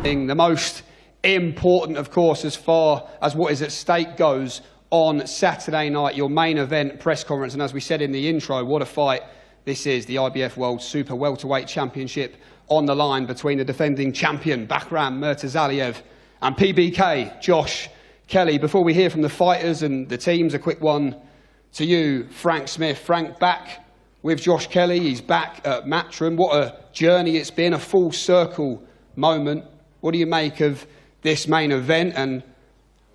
evening, the most important, of course, as far as what is at stake goes on Saturday night, your main event press conference. And as we said in the intro, what a fight this is, the IBF World Super Welterweight Championship on the line between the defending champion, Bakhram Murtazaliev, and PBK, Josh Kelly. Before we hear from the fighters and the teams, a quick one to you, Frank Smith. Frank, back with Josh Kelly. He's back at Matchroom. What a journey it's been, a full circle moment. What do you make of this main event, and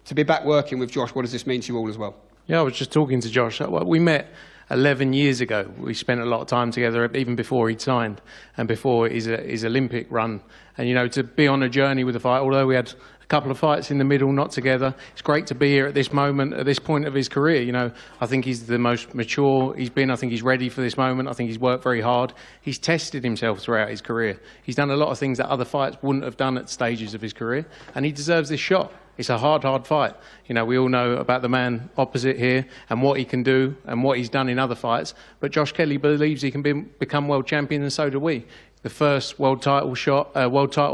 to be back working with Josh, what does this mean to you all as well? Yeah, I was just talking to Josh. We met 11 years ago. We spent a lot of time together, even before he'd signed and before his Olympic run. And, you know, to be on a journey with a fight, although we had a couple of fights in the middle, not together, it's great to be here at this moment, at this point of his career. You know, I think he's the most mature he's been. I think he's ready for this moment. I think he's worked very hard. He's tested himself throughout his career. He's done a lot of things that other fights wouldn't have done at stages of his career, and he deserves this shot. It's a hard fight. You know, we all know about the man opposite here and what he can do and what he's done in other fights. But Josh Kelly believes he can become world champion, and so do we. The first world title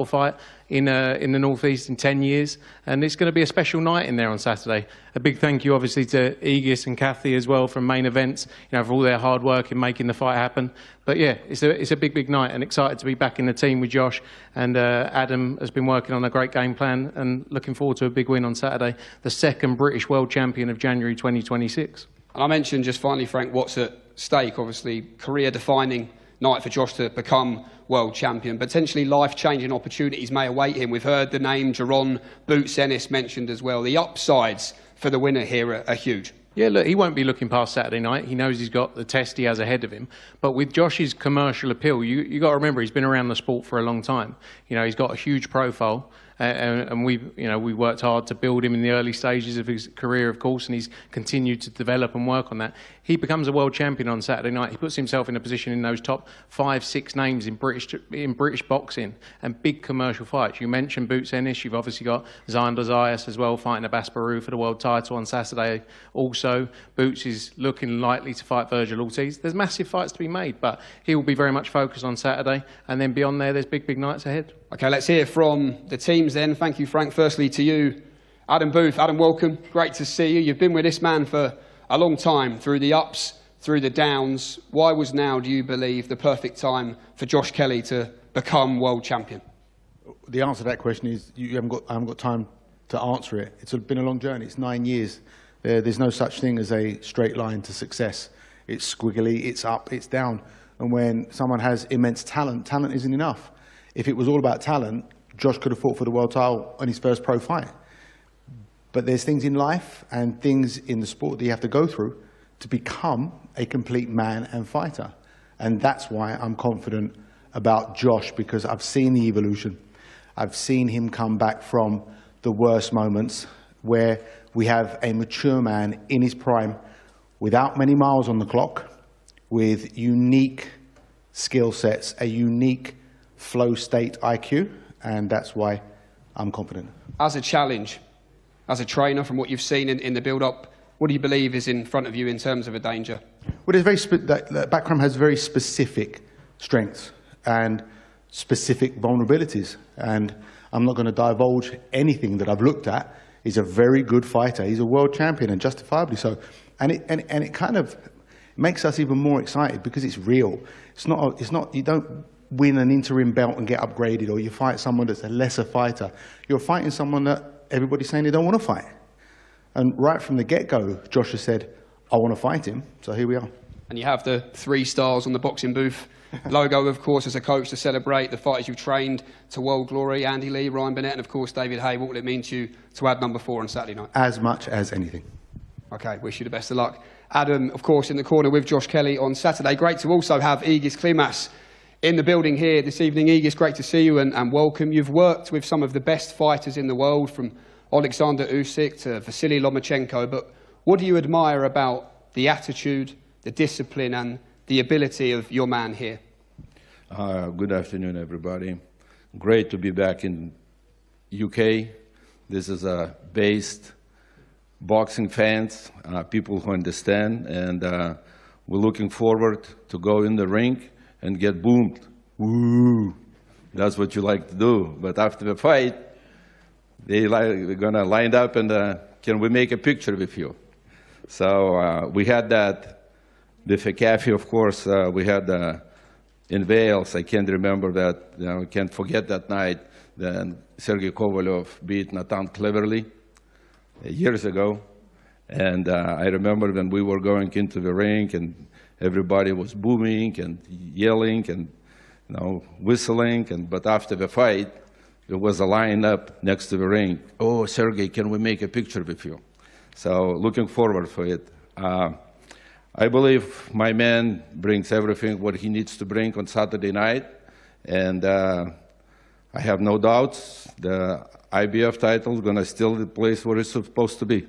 fight in the Northeast in 10 years, and it's going to be a special night in there on Saturday. A big thank you, obviously, to Aegis and Kathy as well from Main Events, you know, for all their hard work in making the fight happen. But yeah, it's a big night, and excited to be back in the team with Josh. And Adam has been working on a great game plan, and looking forward to a big win on Saturday. The second British world champion of January 2026. And I mentioned just finally, Frank, what's at stake. Obviously, career-defining night for Josh to become world champion. Potentially life-changing opportunities may await him. We've heard the name Jaron Boots Ennis mentioned as well. The upsides for the winner here are huge. Yeah, look, he won't be looking past Saturday night. He knows he's got the test he has ahead of him. But with Josh's commercial appeal, you got to remember he's been around the sport for a long time. You know, he's got a huge profile. And we worked hard to build him in the early stages of his career, of course, and he's continued to develop and work on that. He becomes a world champion on Saturday night. He puts himself in a position in those top 5-6 names in British boxing and big commercial fights. You mentioned Boots Ennis. You've obviously got Zander Zayas as well, fighting Abbas Baru for the world title on Saturday. Also, Boots is looking likely to fight Virgil Ortiz. There's massive fights to be made, but he will be very much focused on Saturday, and then beyond there, there's big nights ahead. Okay, let's hear from the teams then. Thank you, Frank. Firstly to you, Adam Booth. Adam, welcome. Great to see you. You've been with this man for a long time, through the ups, through the downs. Why was now, do you believe, the perfect time for Josh Kelly to become world champion? The answer to that question is I haven't got time to answer it. It's been a long journey. It's 9 years. There's no such thing as a straight line to success. It's squiggly, it's up, it's down. And when someone has immense talent, talent isn't enough. If it was all about talent, Josh could have fought for the world title on his first pro fight. But there's things in life and things in the sport that you have to go through to become a complete man and fighter. And that's why I'm confident about Josh, because I've seen the evolution. I've seen him come back from the worst moments, where we have a mature man in his prime, without many miles on the clock, with unique skill sets, a unique flow state IQ, and that's why I'm confident. As a challenge, as a trainer, from what you've seen in the build-up, what do you believe is in front of you in terms of a danger? Well, Bakhram has very specific strengths and specific vulnerabilities, and I'm not going to divulge anything that I've looked at. He's a very good fighter. He's a world champion, and justifiably so. And it kind of makes us even more excited because it's real. It's not. You don't win an interim belt and get upgraded, or you fight someone that's a lesser fighter. You're fighting someone that everybody's saying they don't want to fight. And right from the get-go, Josh has said, I want to fight him, so here we are. And you have the 3 stars on the boxing booth logo, of course, as a coach to celebrate the fighters you've trained to world glory, Andy Lee, Ryan Burnett, and of course David Hay. What will it mean to you to add number 4 on Saturday night? As much as anything. Okay, wish you the best of luck. Adam, of course, in the corner with Josh Kelly on Saturday. Great to also have Aegis Klimas in the building here this evening. Aegis, great to see you and welcome. You've worked with some of the best fighters in the world, from Alexander Usyk to Vasily Lomachenko, but what do you admire about the attitude, the discipline and the ability of your man here? Good afternoon, everybody. Great to be back in UK. This is based boxing fans, people who understand, and we're looking forward to go in the ring and get boomed. Woo! That's what you like to do. But after the fight, they're going to line up and can we make a picture with you? So we had that with a cafe, of course. We had in Wales, I can't remember that, I can't forget that night, then Sergey Kovalev beat Nathan Cleverly years ago. And I remember when we were going into the ring and everybody was booming and yelling and whistling. But after the fight, there was a line up next to the ring. Oh, Sergey, can we make a picture with you? So looking forward for it. I believe my man brings everything what he needs to bring on Saturday night. And I have no doubts the IBF title is going to still the place where it's supposed to be.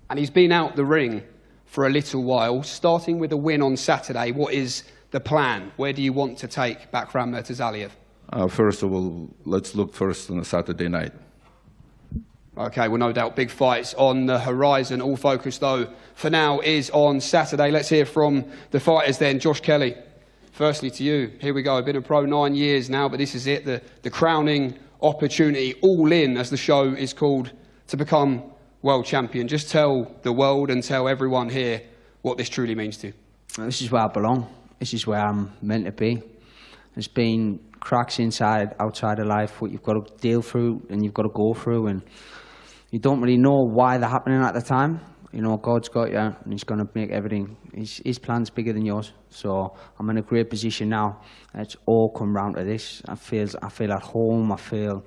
And he's been out the ring for a little while, starting with a win on Saturday. What is the plan? Where do you want to take Bakhram Murtazaliev? First of all, let's look first on a Saturday night. Okay, well, no doubt big fights on the horizon. All focus, though, for now is on Saturday. Let's hear from the fighters then. Josh Kelly, firstly to you. Here we go. I've been a pro 9 years now, but this is it, the crowning opportunity, all in, as the show is called, to become world champion. Just tell the world and tell everyone here what this truly means to you. This is where I belong. This is where I'm meant to be. There's been cracks inside, outside of life, what you've got to deal through and you've got to go through, and you don't really know why they're happening at the time. You know, God's got you and he's going to make everything, his plan's bigger than yours. So I'm in a great position now. It's all come round to this. I feel at home, I feel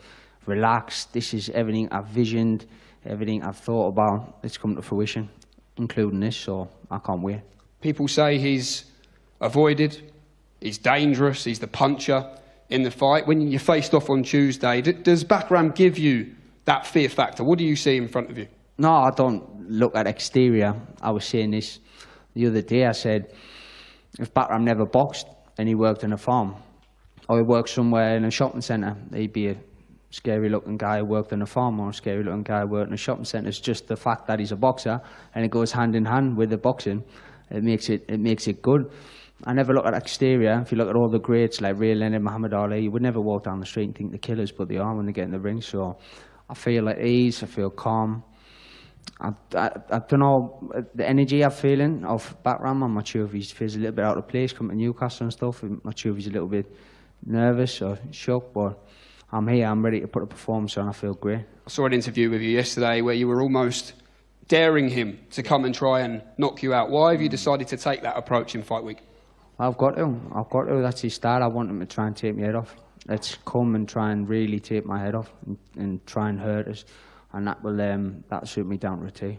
relaxed. This is everything I've visioned, everything I've thought about. It's come to fruition, including this, so I can't wait. People say he's avoided, he's dangerous, he's the puncher in the fight. When you faced off on Tuesday, does Bakhram give you that fear factor? What do you see in front of you? No, I don't look at exterior. I was saying this the other day. I said, if Bakhram never boxed and he worked in a farm, or he worked somewhere in a shopping centre, he'd be a scary-looking guy who worked in a farm or a scary-looking guy who worked in a shopping centre. It's just the fact that he's a boxer, and it goes hand in hand with the boxing. It makes it good. I never look at exterior. If you look at all the greats like Ray Leonard, Muhammad Ali, you would never walk down the street and think they're killers, but they are when they get in the ring. So I feel at ease, I feel calm. I don't know, the energy I'm feeling of Bakhram, I'm not sure if he feels a little bit out of place coming to Newcastle and stuff. I'm not sure if he's a little bit nervous or shocked, but I'm here, I'm ready to put a performance on, I feel great. I saw an interview with you yesterday where you were almost daring him to come and try and knock you out. Why have you decided to take that approach in fight week? I've got to, that's his style. I want him to try and take my head off. Let's come and try and really take my head off and try and hurt us. And that will that'll suit me down to a T.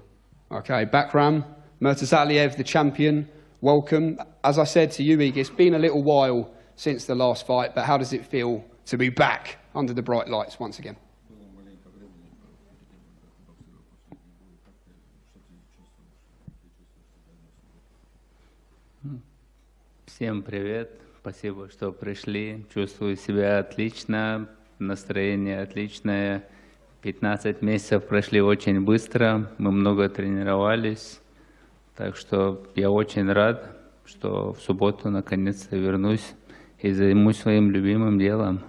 Okay, Bakhram Murtazaliev, the champion, welcome. As I said to you, Igor, it's been a little while since the last fight, but how does it feel to be back under the bright lights once again? Всем привет, спасибо, что пришли. Чувствую себя отлично, настроение отличное. 15 месяцев прошли очень быстро, мы много тренировались. Так что я очень рад, что в субботу наконец-то вернусь и займусь своим любимым делом.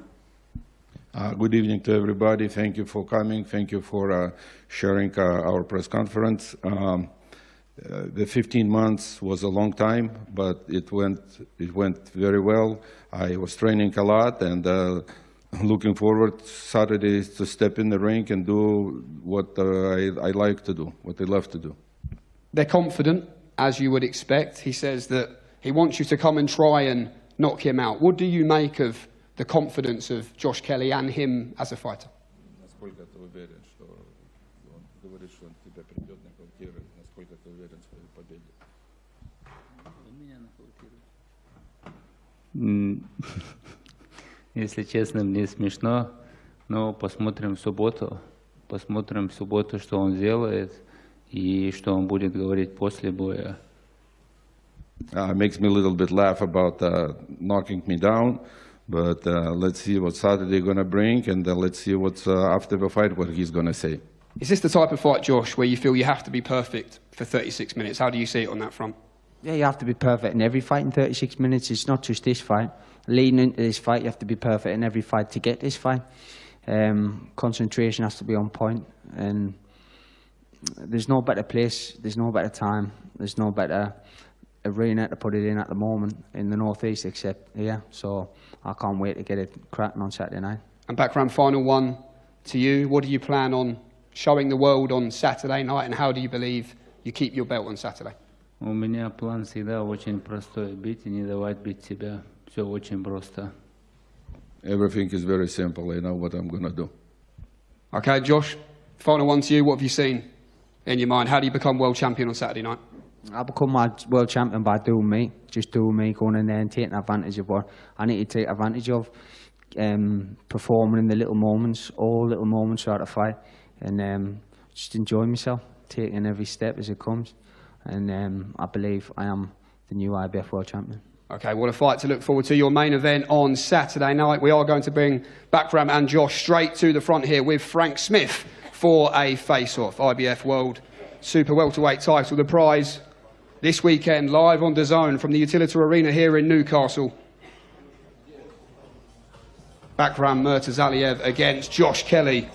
Good evening to everybody. Thank you for coming. Thank you for sharing our press conference. The 15 months was a long time, but it went very well. I was training a lot and looking forward Saturday to step in the ring and do what I like to do, what I love to do. They're confident, as you would expect. He says that he wants you to come and try and knock him out. What do you make of the confidence of Josh Kelly and him as a fighter? Если честно, мне смешно, но посмотрим в субботу. Посмотрим в субботу, что он сделает и что он будет говорить после боя. Makes me a little bit laugh about knocking me down, but let's see what Saturday going to bring, and let's see what's after the fight, what he's going to say. Is this the type of fight, Josh, where you feel you have to be perfect for 36 minutes? How do you see it on that front? Yeah, you have to be perfect in every fight in 36 minutes. It's not just this fight. Leading into this fight, you have to be perfect in every fight to get this fight. Concentration has to be on point, and there's no better place, there's no better time, there's no better arena to put it in at the moment in the Northeast except here. So I can't wait to get it cracking on Saturday night. And Bakhram, final one to you. What do you plan on showing the world on Saturday night, and how do you believe you keep your belt on Saturday? У меня план всегда очень простой. Бить и не давать бить себя. Все очень просто. Everything is very simple. I know what I'm going to do. Okay, Josh, final one to you. What have you seen in your mind? How do you become world champion on Saturday night? I become my world champion by doing me, just doing me, going in there and taking advantage of what I need to take advantage of, performing in the little moments, all little moments throughout the fight, and just enjoying myself, taking every step as it comes, and I believe I am the new IBF world champion. Okay, what a fight to look forward to. Your main event on Saturday night. We are going to bring Bakhram and Josh straight to the front here with Frank Smith for a face-off. IBF World Super Welterweight title. The prize this weekend live on DAZN from the Utility Arena here in Newcastle. Bakhram Murtazaliev against Josh Kelly.